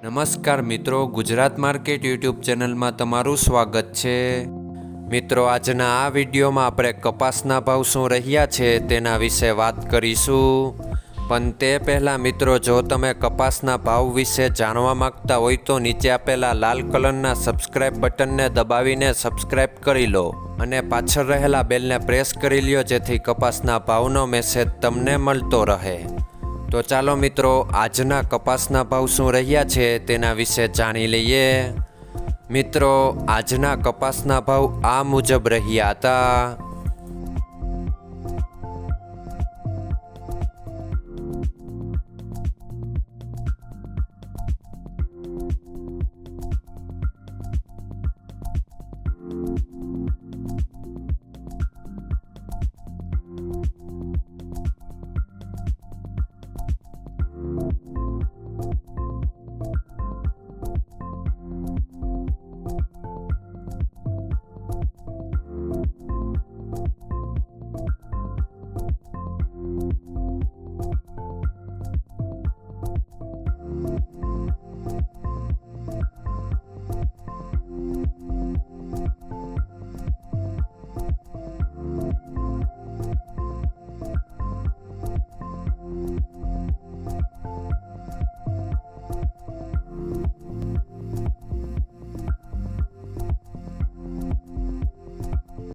નમસ્કાર મિત્રો, Gujarat market YouTube ચેનલમાં તમારું સ્વાગત છે। મિત્રો, આજના આ વિડીયોમાં આપણે કપાસના ભાવ શું રહ્યા છે તેના વિશે વાત કરીશું। પણ તે પહેલાં મિત્રો, જો તમે કપાસના ભાવ વિશે જાણવા માંગતા હોય તો નીચે આપેલા લાલ કલરના સબસ્ક્રાઇબ બટનને દબાવીને સબસ્ક્રાઇબ કરી લો અને પાછળ રહેલા બેલને પ્રેસ કરી લ્યો, જેથી કપાસના ભાવનો મેસેજ તમને મળતો રહે। તો ચાલો મિત્રો, આજના કપાસના ભાવ શું રહ્યા છે તેના વિશે જાણી લઈએ। મિત્રો, આજના કપાસના ભાવ આ મુજબ રહ્યા હતા।